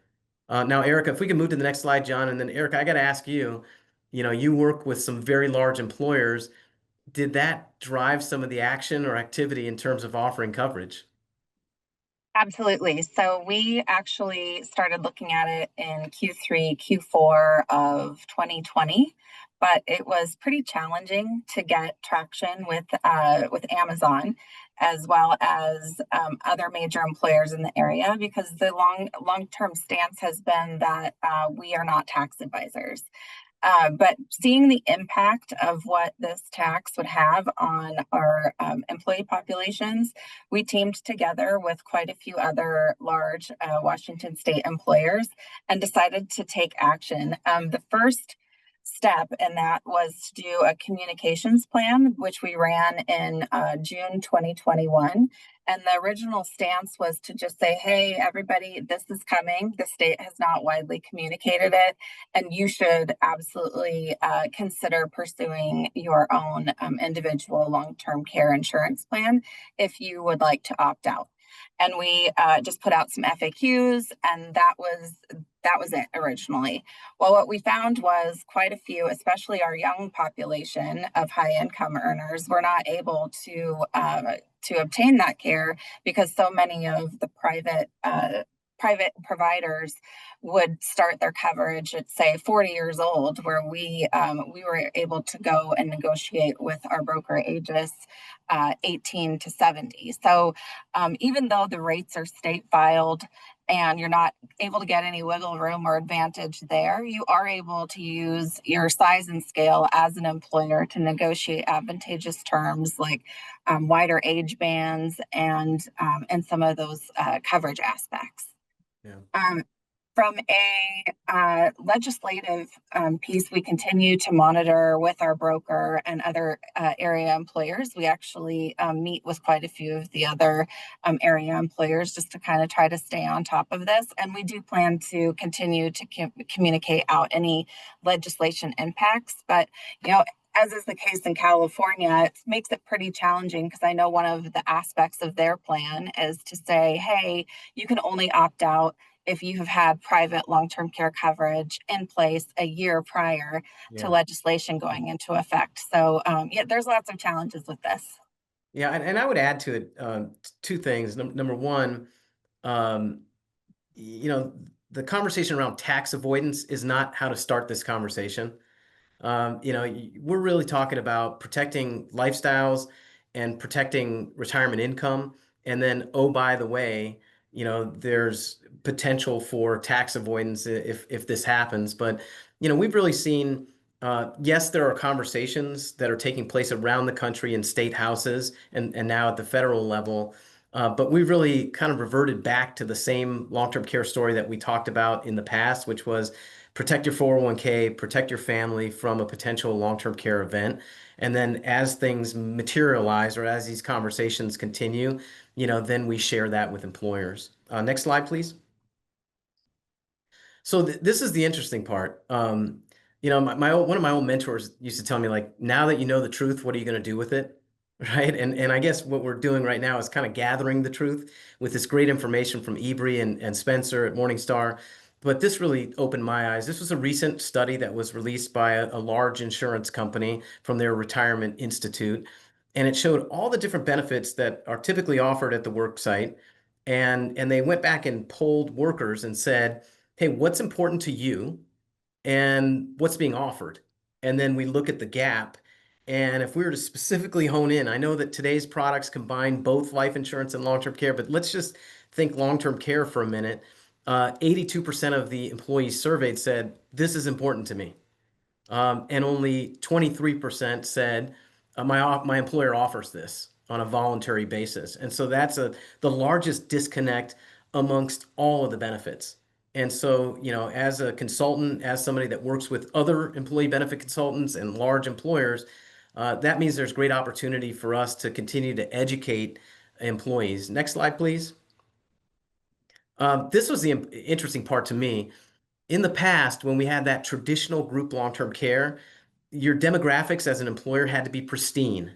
Now, Erica, if we can move to the next slide, John, and then Erica, I got to ask you, you work with some very large employers. Did that drive some of the action or activity in terms of offering coverage? Absolutely. So we actually started looking at it in Q3, Q4 of 2020, but it was pretty challenging to get traction with Amazon as well as other major employers in the area because the long-term stance has been that we are not tax advisors. But seeing the impact of what this tax would have on our employee populations, we teamed together with quite a few other large Washington state employers and decided to take action. The first step in that was to do a communications plan, which we ran in June 2021. And the original stance was to just say, hey, everybody, this is coming. The state has not widely communicated it, and you should absolutely consider pursuing your own individual long-term care insurance plan if you would like to opt out. And we just put out some FAQs, and that was That was it originally. Well, what we found was quite a few, especially our young population of high income earners, were not able to obtain that care because so many of the private providers would start their coverage at say 40 years old, where we were able to go and negotiate with our broker ages 18 to 70. So even though the rates are state filed and you're not able to get any wiggle room or advantage there, you are able to use your size and scale as an employer to negotiate advantageous terms like wider age bands and some of those coverage aspects. Yeah. From a legislative piece, we continue to monitor with our broker and other area employers. We actually meet with quite a few of the other area employers just to kind of try to stay on top of this. And we do plan to continue to communicate out any legislation impacts. But, you know, as is the case in California, it makes it pretty challenging because I know one of the aspects of their plan is to say, hey, you can only opt out if you have had private long-term care coverage in place a year prior to Yeah. legislation going into effect. So yeah, there's lots of challenges with this. Yeah, and I would add to it two things. Number one, um, you know, the conversation around tax avoidance is not how to start this conversation. You know, we're really talking about protecting lifestyles and protecting retirement income. And then, oh, by the way, you know, there's potential for tax avoidance if this happens. But, you know, we've really seen, yes, there are conversations that are taking place around the country in state houses and now at the federal level. But we've really kind of reverted back to the same long-term care story that we talked about in the past, which was protect your 401k, protect your family from a potential long-term care event. And then as things materialize or as these conversations continue, you know, then we share that with employers. Next slide, please. So this is the interesting part. You know, one of my old mentors used to tell me, like, now that you know the truth, what are you going to do with it? Right. And I guess what we're doing right now is kind of gathering the truth with this great information from Ebree and Spencer at Morningstar. But this really opened my eyes. This was a recent study that was released by a large insurance company from their retirement institute. And it showed all the different benefits that are typically offered at the work site. And they went back and polled workers and said, hey, what's important to you and what's being offered? And then we look at the gap. And if we were to specifically hone in, I know that today's products combine both life insurance and long-term care, but let's just think long-term care for a minute. 82% of the employees surveyed said, this is important to me. And only 23% said, my employer offers this on a voluntary basis. And so that's the largest disconnect amongst all of the benefits. And so, you know, as a consultant, as somebody that works with other employee benefit consultants and large employers, that means there's great opportunity for us to continue to educate employees. Next slide, please. This was the interesting part to me. In the past, when we had that traditional group long-term care, your demographics as an employer had to be pristine.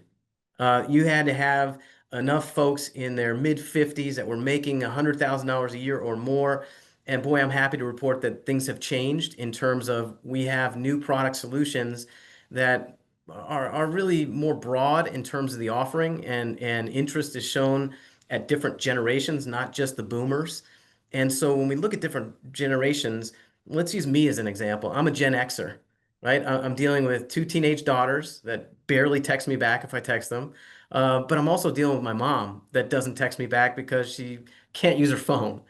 You had to have enough folks in their mid 50s that were making $100,000 a year or more. And boy, I'm happy to report that things have changed in terms of we have new product solutions that are really more broad in terms of the offering, and interest is shown at different generations, not just the boomers. And so when we look at different generations, let's use me as an example. I'm a Gen Xer, right? I'm dealing with two teenage daughters that barely text me back if I text them. But I'm also dealing with my mom that doesn't text me back because she can't use her phone.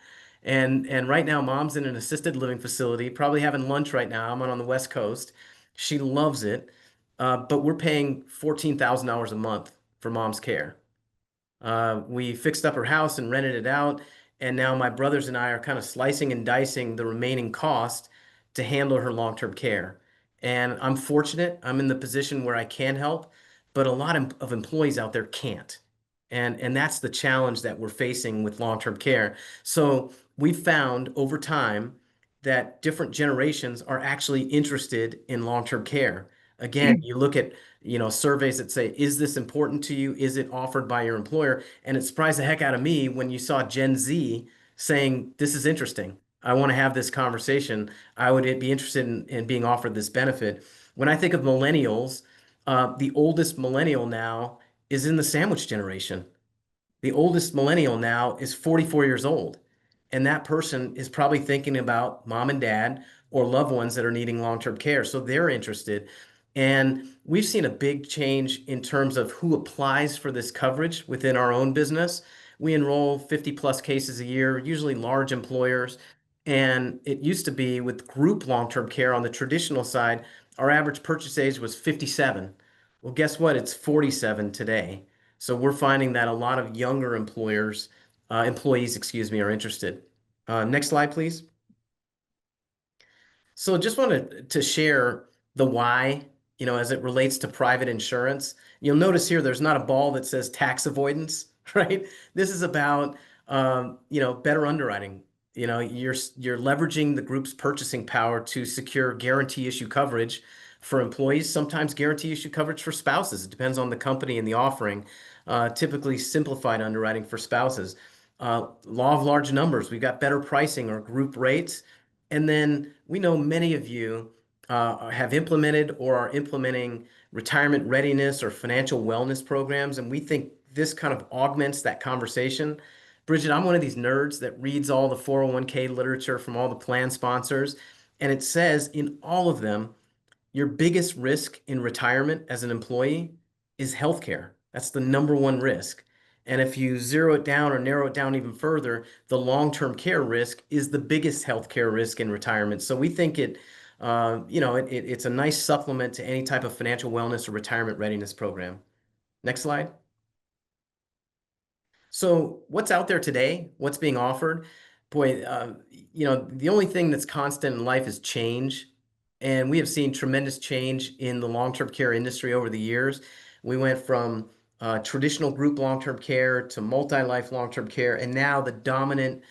And right now, mom's in an assisted living facility, probably having lunch right now. I'm on the West Coast. She loves it. But we're paying $14,000 a month for mom's care. We fixed up her house and rented it out. And now my brothers and I are kind of slicing and dicing the remaining cost to handle her long-term care. And I'm fortunate. I'm in the position where I can help, but a lot of employees out there can't. And that's the challenge that we're facing with long-term care. So we've found over time that different generations are actually interested in long-term care. Again, you look at, you know, surveys that say, is this important to you? Is it offered by your employer? And it surprised the heck out of me when you saw Gen Z saying, this is interesting. I want to have this conversation. I would be interested in being offered this benefit. When I think of millennials, the oldest millennial now is in the sandwich generation. The oldest millennial now is 44 years old. And that person is probably thinking about mom and dad or loved ones that are needing long-term care. So they're interested. And we've seen a big change in terms of who applies for this coverage within our own business. We enroll 50 plus cases a year, usually large employers. And it used to be with group long-term care on the traditional side, our average purchase age was 57. Well, guess what? It's 47 today. So we're finding that a lot of younger employees, excuse me, are interested. Next slide, please. So just wanted to share the why, as it relates to private insurance. You'll notice here there's not a ball that says tax avoidance, right? This is about better underwriting. You're leveraging the group's purchasing power to secure guarantee issue coverage for employees, sometimes guarantee issue coverage for spouses. It depends on the company and the offering. Typically simplified underwriting for spouses. Law of large numbers. We've got better pricing or group rates. And then we know many of you have implemented or are implementing retirement readiness or financial wellness programs, and we think this kind of augments that conversation. Bridget, I'm one of these nerds that reads all the 401k literature from all the plan sponsors, and it says in all of them, your biggest risk in retirement as an employee is healthcare. That's the number one risk. And if you zero it down or narrow it down even further, the long-term care risk is the biggest healthcare risk in retirement. So we think it's a nice supplement to any type of financial wellness or retirement readiness program. Next slide. So what's out there today? What's being offered? Boy, the only thing that's constant in life is change. And we have seen tremendous change in the long-term care industry over the years. We went from traditional group long-term care to multi-life long-term care. And now the dominant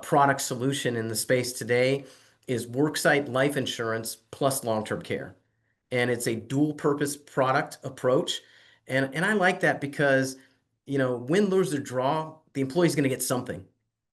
product solution in the space today is worksite life insurance plus long-term care. And it's a dual purpose product approach. And I like that because win, lose, or draw, the employee's going to get something.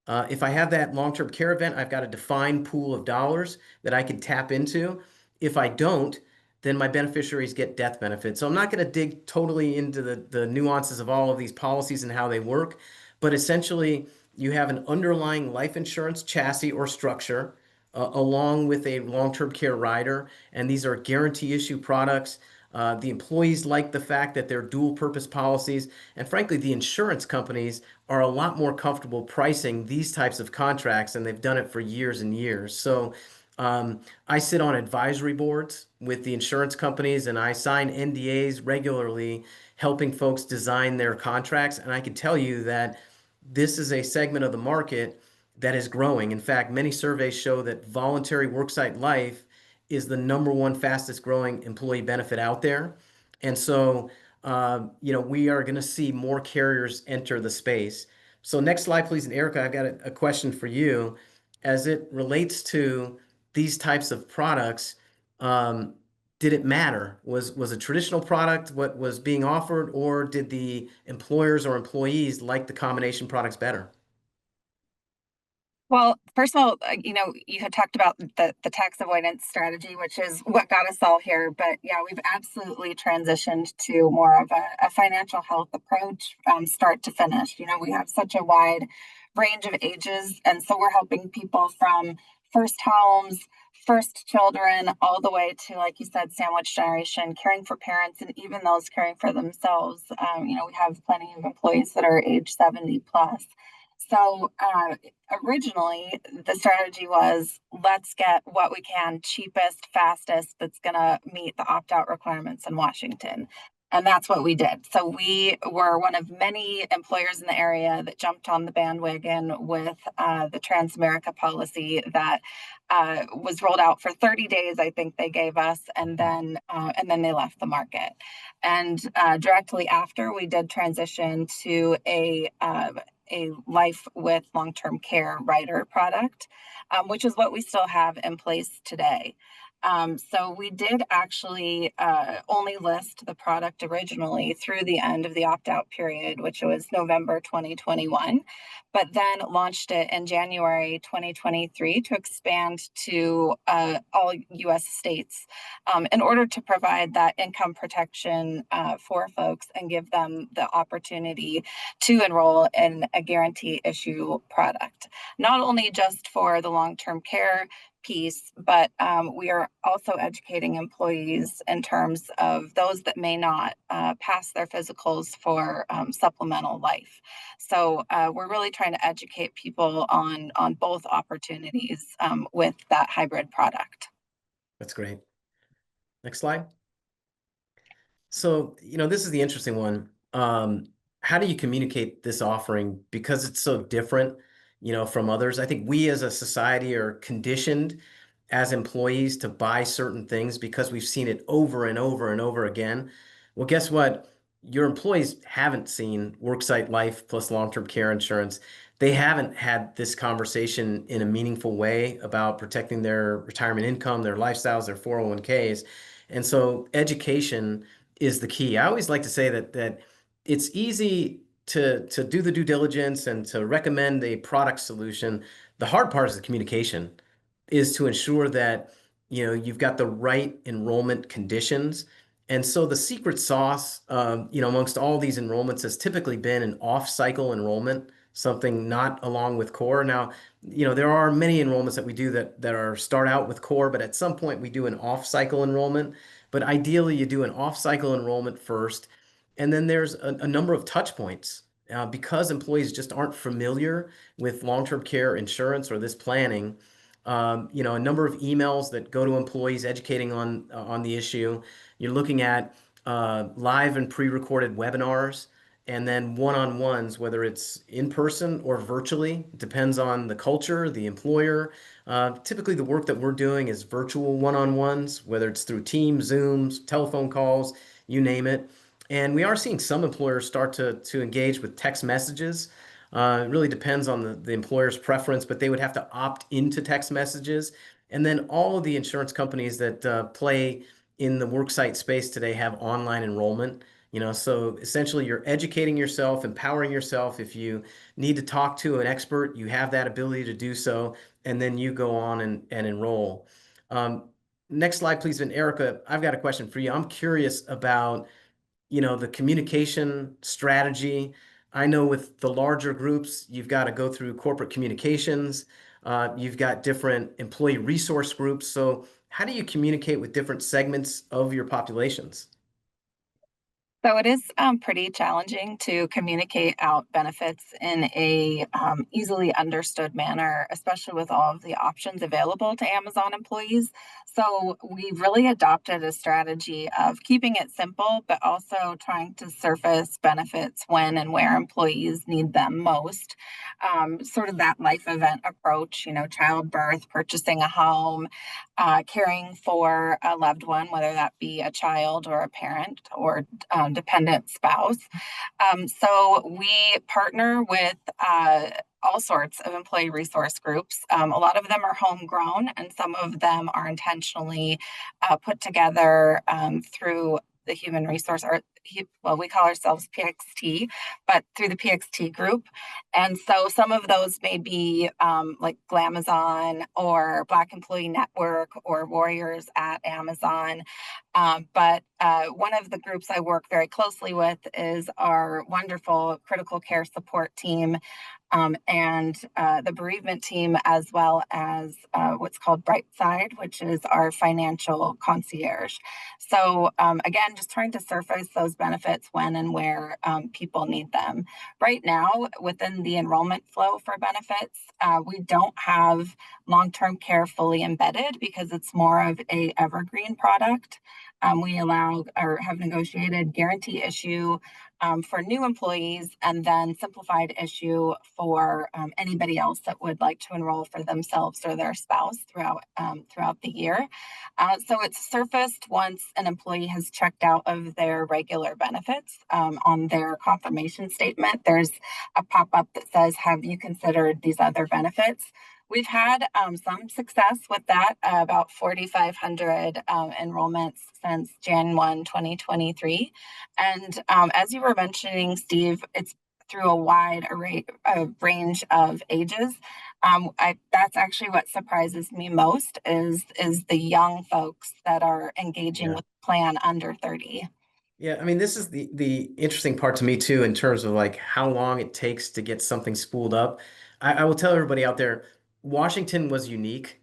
If I have that long-term care event, I've got a defined pool of dollars that I can tap into. If I don't, then my beneficiaries get death benefits. So I'm not going to dig totally into the nuances of all of these policies and how they work, but essentially you have an underlying life insurance chassis or structure along with a long-term care rider, and these are guarantee issue products. The employees like the fact that they're dual purpose policies, and frankly, the insurance companies are a lot more comfortable pricing these types of contracts, and they've done it for years and years. So I sit on advisory boards with the insurance companies, and I sign NDAs regularly, helping folks design their contracts. And I can tell you that this is a segment of the market that is growing. In fact, many surveys show that voluntary worksite life is the number one fastest growing employee benefit out there. And so, we are going to see more carriers enter the space. So next slide, please. And Erica, I've got a question for you. As it relates to these types of products, did it matter? Was a traditional product what was being offered, or did the employers or employees like the combination products better? Well, first of all, you had talked about the tax avoidance strategy, which is what got us all here. But yeah, we've absolutely transitioned to more of a financial health approach, start to finish. We have such a wide range of ages, and so we're helping people from first homes, first children, all the way to, like you said, sandwich generation, caring for parents, and even those caring for themselves. We have plenty of employees that are age 70 plus. So originally, the strategy was let's get what we can cheapest, fastest, that's going to meet the opt out requirements in Washington. And that's what we did. So we were one of many employers in the area that jumped on the bandwagon with the Transamerica policy that was rolled out for 30 days. I think they gave us, and then they left the market. And directly after, we did transition to a life with long-term care rider product, which is what we still have in place today. So we did actually only list the product originally through the end of the opt-out period, which was November 2021, but then launched it in January 2023 to expand to all US states in order to provide that income protection for folks and give them the opportunity to enroll in a guarantee issue product, not only just for the long-term care piece, but we are also educating employees in terms of those that may not pass their physicals for supplemental life. So we're really trying to educate people on both opportunities with that hybrid product. That's great. Next slide. So, this is the interesting one. How do you communicate this offering because it's so different, from others? I think we as a society are conditioned as employees to buy certain things because we've seen it over and over and over again. Well, guess what? Your employees haven't seen worksite life plus long-term care insurance. They haven't had this conversation in a meaningful way about protecting their retirement income, their lifestyles, their 401ks. And so education is the key. I always like to say that it's easy to do the due diligence and to recommend a product solution. The hard part is the communication, is to ensure that you've got the right enrollment conditions. And so the secret sauce, amongst all these enrollments has typically been an off-cycle enrollment, something not along with core. Now, there are many enrollments that we do that are start out with core, but at some point we do an off-cycle enrollment. But ideally, you do an off-cycle enrollment first, and then there's a number of touch points. Because employees just aren't familiar with long-term care insurance or this planning, a number of emails that go to employees educating on the issue. You're looking at live and pre-recorded webinars, and then one-on-ones, whether it's in person or virtually, depends on the culture, the employer. Typically, the work that we're doing is virtual one-on-ones, whether it's through Teams, Zooms, telephone calls, you name it. And we are seeing some employers start to engage with text messages. It really depends on the employer's preference, but they would have to opt into text messages. And then all of the insurance companies that play in the worksite space today have online enrollment. So essentially you're educating yourself, empowering yourself. If you need to talk to an expert, you have that ability to do so, and then you go on and enroll. Next slide, please. And Erica, I've got a question for you. I'm curious about the communication strategy. I know with the larger groups, you've got to go through corporate communications. You've got different employee resource groups. So how do you communicate with different segments of your populations? So it is pretty challenging to communicate out benefits in a easily understood manner, especially with all of the options available to Amazon employees. So we really adopted a strategy of keeping it simple, but also trying to surface benefits when and where employees need them most. Sort of that life event approach, childbirth, purchasing a home, caring for a loved one, whether that be a child or a parent or dependent spouse. So we partner with all sorts of employee resource groups. A lot of them are homegrown, and some of them are intentionally put together through the human resource, or well, we call ourselves PXT, but through the PXT group. And so some of those may be like Glamazon or Black Employee Network or Warriors at Amazon. But one of the groups I work very closely with is our wonderful critical care support team and the bereavement team, as well as what's called Brightside, which is our financial concierge. So again, just trying to surface those benefits when and where people need them. Right now, within the enrollment flow for benefits, we don't have long-term care fully embedded because it's more of a evergreen product. We allow or have negotiated guarantee issue for new employees, and then simplified issue for anybody else that would like to enroll for themselves or their spouse throughout the year. So it's surfaced once an employee has checked out of their regular benefits. On their confirmation statement, there's a pop-up that says, "Have you considered these other benefits?" We've had some success with that, about 4,500 enrollments since Jan 1, 2023. And as you were mentioning, Steve, it's through a wide array, range of ages. That's actually what surprises me most is the young folks that are engaging Yeah. with the plan under 30. Yeah, I mean, this is the interesting part to me too, in terms of like how long it takes to get something spooled up. I will tell everybody out there, Washington was unique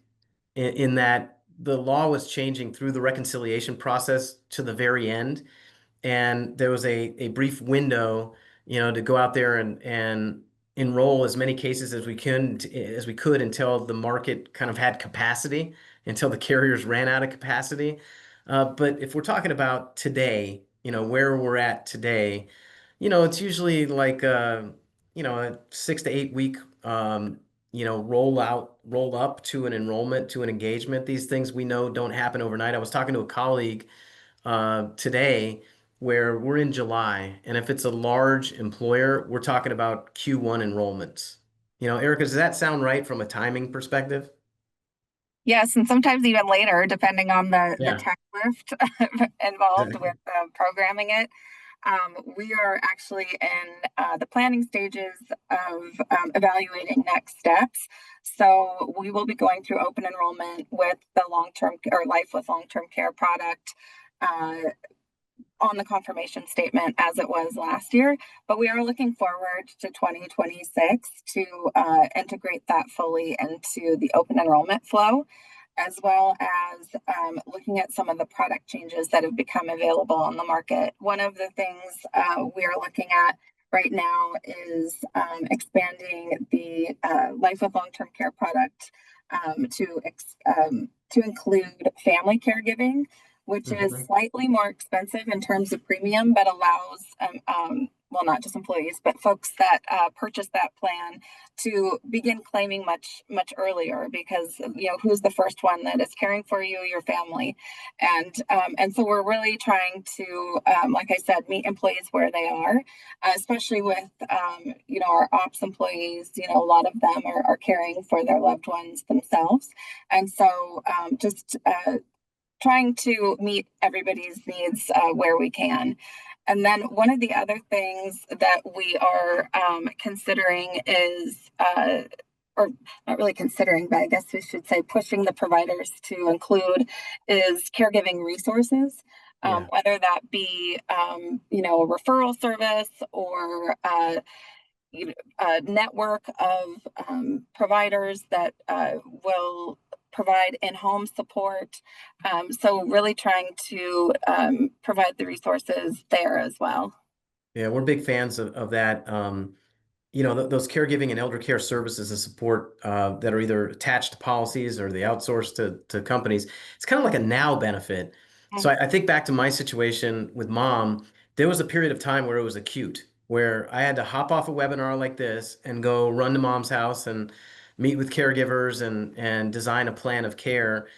in that the law was changing through the reconciliation process to the very end. And there was a brief window, to go out there and enroll as many cases as we could until the market kind of had capacity, until the carriers ran out of capacity. But if we're talking about today, where we're at today, it's usually like a 6 to 8 week roll up to an enrollment, to an engagement. These things we know don't happen overnight. I was talking to a colleague today where we're in July, and if it's a large employer, we're talking about Q1 enrollments. Erica, does that sound right from a timing perspective? Yes, and sometimes even later, depending on the Yeah. tech lift involved with programming it. We are actually in the planning stages of evaluating next steps. So we will be going through open enrollment with the long-term or life with long-term care product uh, on the confirmation statement as it was last year. But we are looking forward to 2026 to integrate that fully into the open enrollment flow, as well as looking at some of the product changes that have become available on the market. One of the things we are looking at right now is expanding the life with long-term care product to include family caregiving, which is Mhm. slightly more expensive in terms of premium, but allows, well, not just employees, but folks that purchase that plan to begin claiming much earlier, because who's the first one that is caring for you, your family, and so we're really trying to, like I said, meet employees where they are, especially with our ops employees. A lot of them are caring for their loved ones themselves, and so just trying to meet everybody's needs where we can. And then one of the other things that we are considering is, or not really considering, but I guess we should say pushing the providers to include, is caregiving resources. Yeah. Whether that be, a referral service or a network of providers that will provide in-home support. So really trying to provide the resources there as well. Yeah, we're big fans of that. Those caregiving and elder care services and support that are either attached to policies or they outsource to companies. It's kind of like a now benefit. So I think back to my situation with mom. There was a period of time where it was acute, where I had to hop off a webinar like this and go run to mom's house and meet with caregivers and design a plan of care.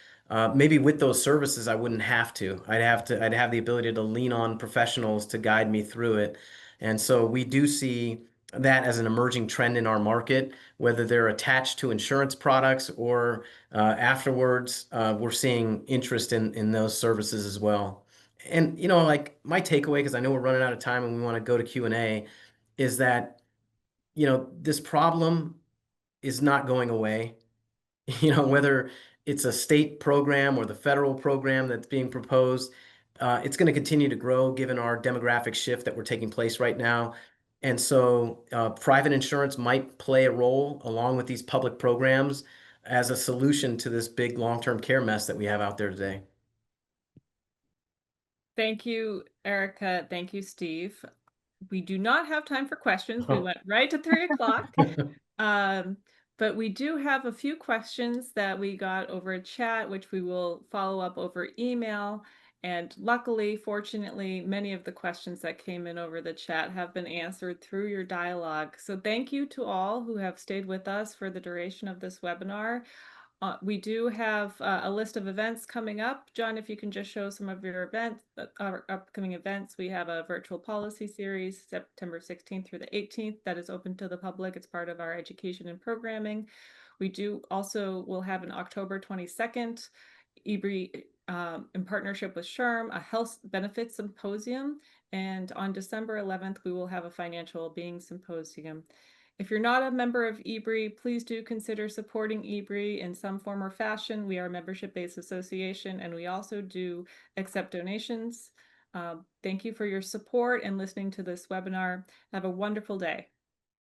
Maybe with those services, I wouldn't have to. I'd have the ability to lean on professionals to guide me through it. And so we do see that as an emerging trend in our market, whether they're attached to insurance products or afterwards, we're seeing interest in those services as well. And like my takeaway, because I know we're running out of time and we want to go to Q&A, is that this problem is not going away. Whether it's a state program or the federal program that's being proposed, it's going to continue to grow given our demographic shift that we're taking place right now. And so private insurance might play a role along with these public programs as a solution to this big long-term care mess that we have out there today. Thank you, Erica. Thank you, Steve. We do not have time for questions. We went right to 3 o'clock. Um, but we do have a few questions that we got over chat, which we will follow up over email. And luckily, fortunately, many of the questions that came in over the chat have been answered through your dialogue. So thank you to all who have stayed with us for the duration of this webinar. We do have a list of events coming up. John, if you can just show some of your events, our upcoming events. We have a virtual policy series, September 16th through the 18th, that is open to the public. It's part of our education and programming. We do also will have an October 22nd EBRI in partnership with SHRM, a health benefits symposium. And on December 11th, we will have a financial well-being symposium. If you're not a member of EBRI, please do consider supporting EBRI in some form or fashion. We are a membership-based association, and we also do accept donations. Thank you for your support and listening to this webinar. Have a wonderful day.